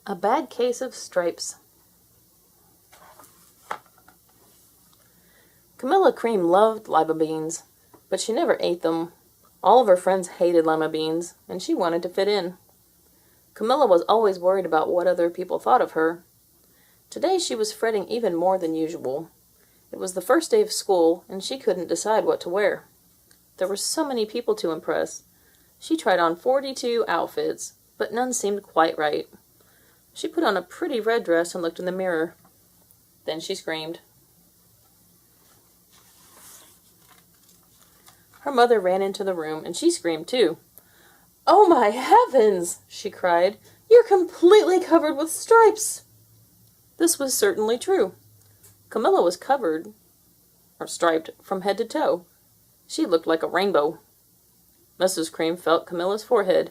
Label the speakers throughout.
Speaker 1: A bad case of stripes. Camilla Cream loved lima beans, but she never ate them. All of her friends hated lima beans, and she wanted to fit in. Camilla was always worried about what other people thought of her. Today she was fretting even more than usual. It was the first day of school, and she couldn't decide what to wear. There were so many people to impress. She tried on 42 outfits, but none seemed quite right. She put on a pretty red dress and looked in the mirror. Then she screamed. Her mother ran into the room, and she screamed too. "Oh my heavens!" she cried. "You're completely covered with stripes!" This was certainly true. Camilla was covered, or striped, from head to toe. She looked like a rainbow. Mrs. Cream felt Camilla's forehead.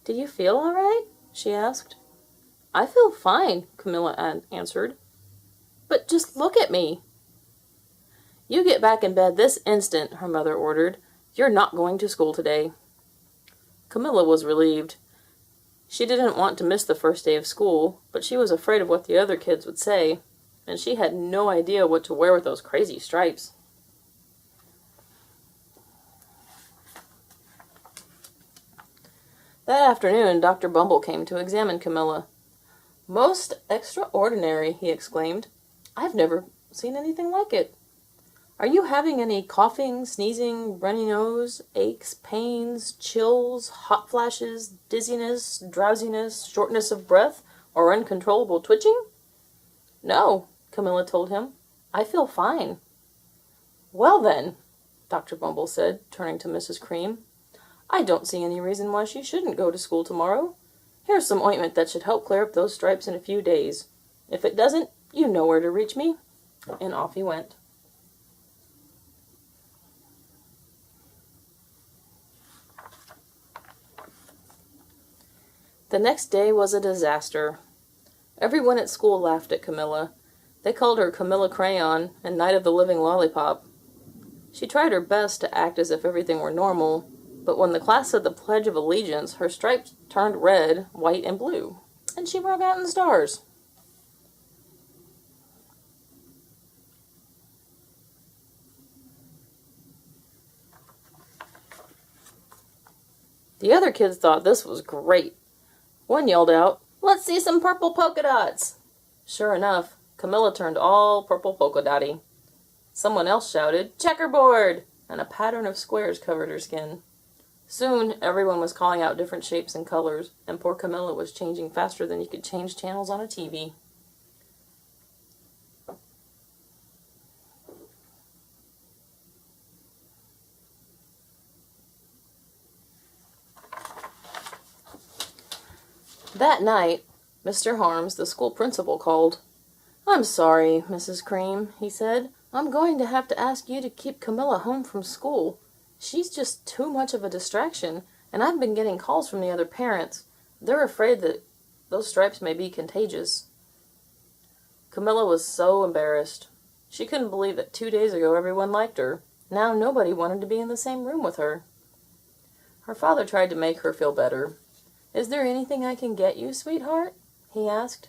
Speaker 1: "Do you feel all right?" she asked. "I feel fine," Camilla answered. "But just look at me." "You get back in bed this instant," her mother ordered. "You're not going to school today." Camilla was relieved. She didn't want to miss the first day of school, but she was afraid of what the other kids would say, and she had no idea what to wear with those crazy stripes. That afternoon, Dr. Bumble came to examine Camilla. "Most extraordinary," he exclaimed. "I've never seen anything like it. Are you having any coughing, sneezing, runny nose, aches, pains, chills, hot flashes, dizziness, drowsiness, shortness of breath, or uncontrollable twitching?" "No," Camilla told him. "I feel fine." "Well then," Dr. Bumble said, turning to Mrs. Cream, "I don't see any reason why she shouldn't go to school tomorrow. Here's some ointment that should help clear up those stripes in a few days. If it doesn't, you know where to reach me." And off he went. The next day was a disaster. Everyone at school laughed at Camilla. They called her Camilla Crayon and Night of the Living Lollipop. She tried her best to act as if everything were normal, but when the class said the Pledge of Allegiance, her stripes turned red, white, and blue, and she broke out in stars. The other kids thought this was great. One yelled out, "Let's see some purple polka dots!" Sure enough, Camilla turned all purple polka dotty. Someone else shouted, "Checkerboard!" and a pattern of squares covered her skin. Soon, everyone was calling out different shapes and colors, and poor Camilla was changing faster than you could change channels on a TV. That night, Mr. Harms, the school principal, called. "I'm sorry, Mrs. Cream," he said. "I'm going to have to ask you to keep Camilla home from school. She's just too much of a distraction, and I've been getting calls from the other parents. They're afraid that those stripes may be contagious." Camilla was so embarrassed. She couldn't believe that 2 days ago everyone liked her. Now nobody wanted to be in the same room with her. Her father tried to make her feel better. "Is there anything I can get you, sweetheart?" he asked.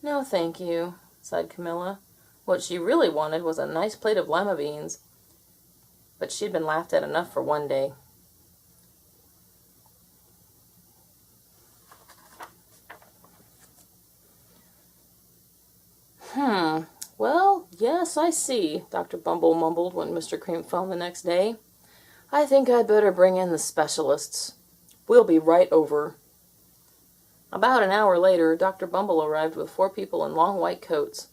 Speaker 1: "No, thank you," sighed Camilla. What she really wanted was a nice plate of lima beans, but she'd been laughed at enough for one day. Well, yes, I see," Dr. Bumble mumbled when Mr. Cream phoned the next day. "I think I'd better bring in the specialists. We'll be right over." About an hour later, Dr. Bumble arrived with 4 people in long white coats.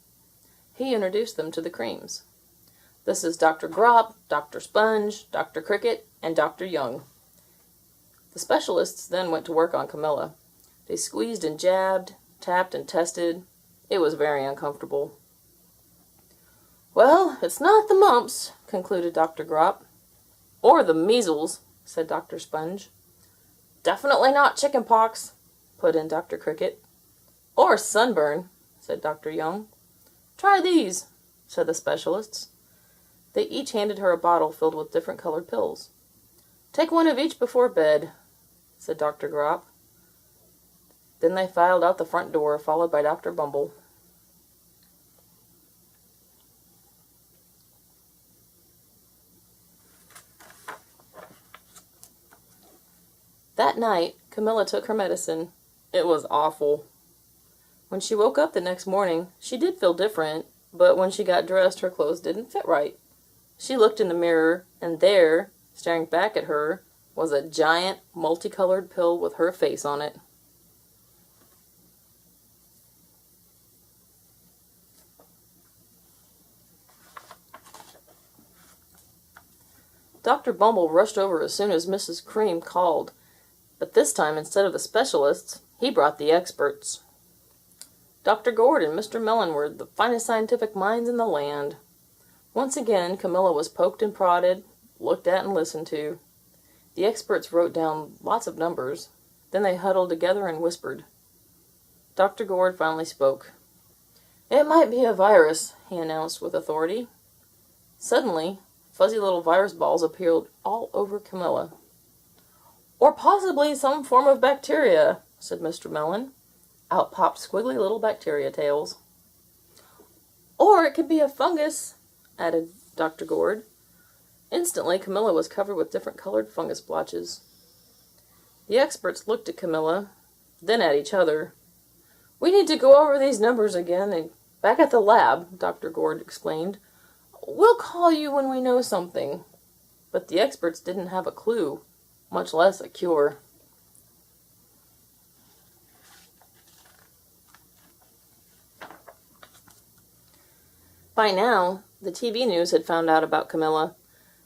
Speaker 1: He introduced them to the Creams. "This is Dr. Grop, Dr. Sponge, Dr. Cricket, and Dr. Young." The specialists then went to work on Camilla. They squeezed and jabbed, tapped and tested. It was very uncomfortable. "Well, it's not the mumps," concluded Dr. Grop. "Or the measles," said Dr. Sponge. "Definitely not chicken pox," put in Dr. Cricket. "Or sunburn," said Dr. Young. "Try these," said the specialists. They each handed her a bottle filled with different colored pills. "Take one of each before bed," said Dr. Grop. Then they filed out the front door, followed by Dr. Bumble. That night, Camilla took her medicine. It was awful. When she woke up the next morning, she did feel different, but when she got dressed, her clothes didn't fit right. She looked in the mirror, and there, staring back at her, was a giant, multicolored pill with her face on it. Dr. Bumble rushed over as soon as Mrs. Cream called, but this time, instead of the specialists, he brought the experts. Dr. Gord and Mr. Mellon were the finest scientific minds in the land. Once again, Camilla was poked and prodded, looked at and listened to. The experts wrote down lots of numbers. Then they huddled together and whispered. Dr. Gord finally spoke. "It might be a virus," he announced with authority. Suddenly, fuzzy little virus balls appeared all over Camilla. "Or possibly some form of bacteria," said Mr. Mellon. Out popped squiggly little bacteria tails. "Or it could be a fungus," added Dr. Gord. Instantly, Camilla was covered with different colored fungus blotches. The experts looked at Camilla, then at each other. "We need to go over these numbers again, and back at the lab," Dr. Gord explained. "We'll call you when we know something." But the experts didn't have a clue, much less a cure. By now, the TV news had found out about Camilla.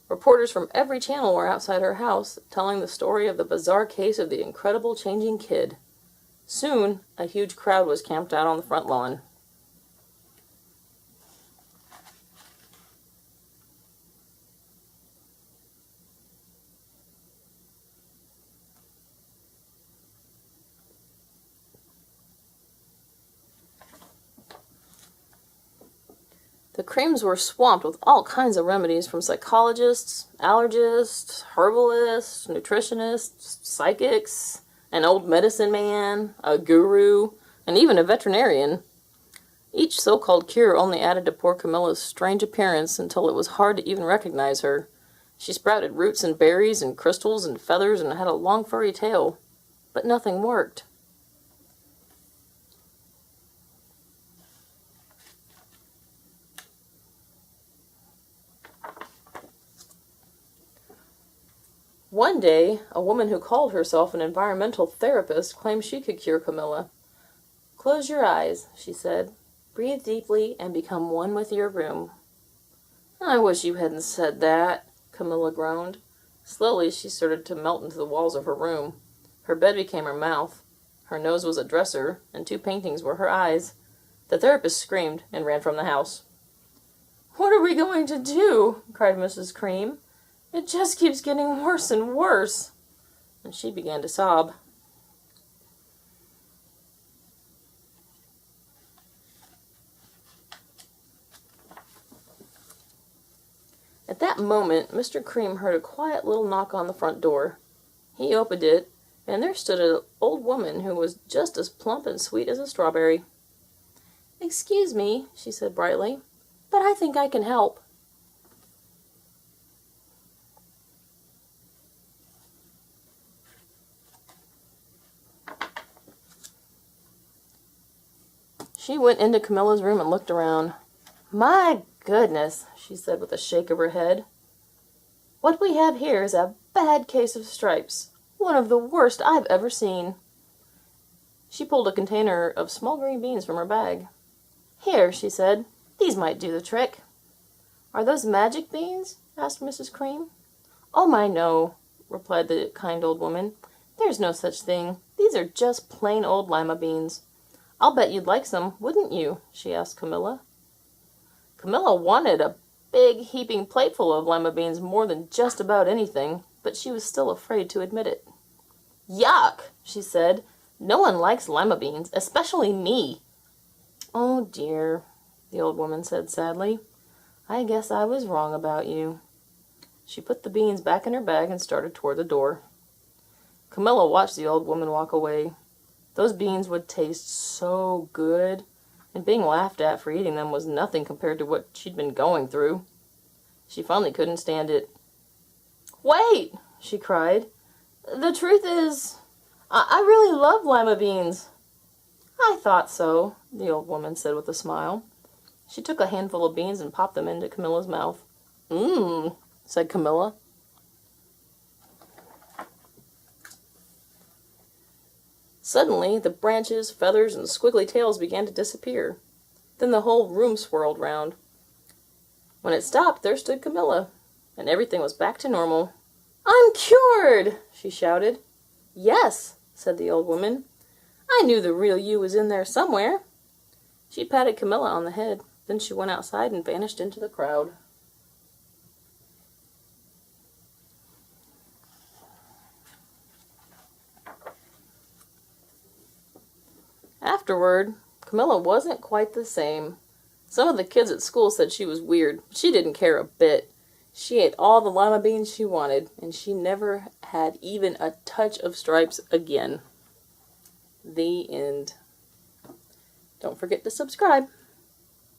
Speaker 1: Reporters from every channel were outside her house, telling the story of the bizarre case of the incredible changing kid. Soon, a huge crowd was camped out on the front lawn. The Creams were swamped with all kinds of remedies from psychologists, allergists, herbalists, nutritionists, psychics, an old medicine man, a guru, and even a veterinarian. Each so-called cure only added to poor Camilla's strange appearance until it was hard to even recognize her. She sprouted roots and berries and crystals and feathers and had a long furry tail. But nothing worked. One day, a woman who called herself an environmental therapist claimed she could cure Camilla. "Close your eyes," she said. "Breathe deeply and become one with your room." "I wish you hadn't said that," Camilla groaned. Slowly, she started to melt into the walls of her room. Her bed became her mouth. Her nose was a dresser, and 2 paintings were her eyes. The therapist screamed and ran from the house. "What are we going to do?" cried Mrs. Cream. "It just keeps getting worse and worse." And she began to sob. At that moment, Mr. Cream heard a quiet little knock on the front door. He opened it, and there stood an old woman who was just as plump and sweet as a strawberry. "Excuse me," she said brightly, "but I think I can help." She went into Camilla's room and looked around. "My goodness," she said with a shake of her head. "What we have here is a bad case of stripes. One of the worst I've ever seen." She pulled a container of small green beans from her bag. "Here," she said. "These might do the trick." "Are those magic beans?" asked Mrs. Cream. "Oh my, no," replied the kind old woman. "There's no such thing. These are just plain old lima beans. I'll bet you'd like some, wouldn't you?" she asked Camilla. Camilla wanted a big, heaping plateful of lima beans more than just about anything, but she was still afraid to admit it. "Yuck," she said. "No one likes lima beans, especially me." "Oh dear," the old woman said sadly. "I guess I was wrong about you." She put the beans back in her bag and started toward the door. Camilla watched the old woman walk away. Those beans would taste so good, and being laughed at for eating them was nothing compared to what she'd been going through. She finally couldn't stand it. "Wait!" she cried. "The truth is, I really love lima beans." "I thought so," the old woman said with a smile. She took a handful of beans and popped them into Camilla's mouth. "Mmm," said Camilla. Suddenly, the branches, feathers, and squiggly tails began to disappear. Then the whole room swirled round. When it stopped, there stood Camilla, and everything was back to normal. "I'm cured!" she shouted. "Yes," said the old woman. "I knew the real you was in there somewhere." She patted Camilla on the head. Then she went outside and vanished into the crowd. Afterward, Camilla wasn't quite the same. Some of the kids at school said she was weird, but she didn't care a bit. She ate all the lima beans she wanted, and she never had even a touch of stripes again. The end. Don't forget to subscribe.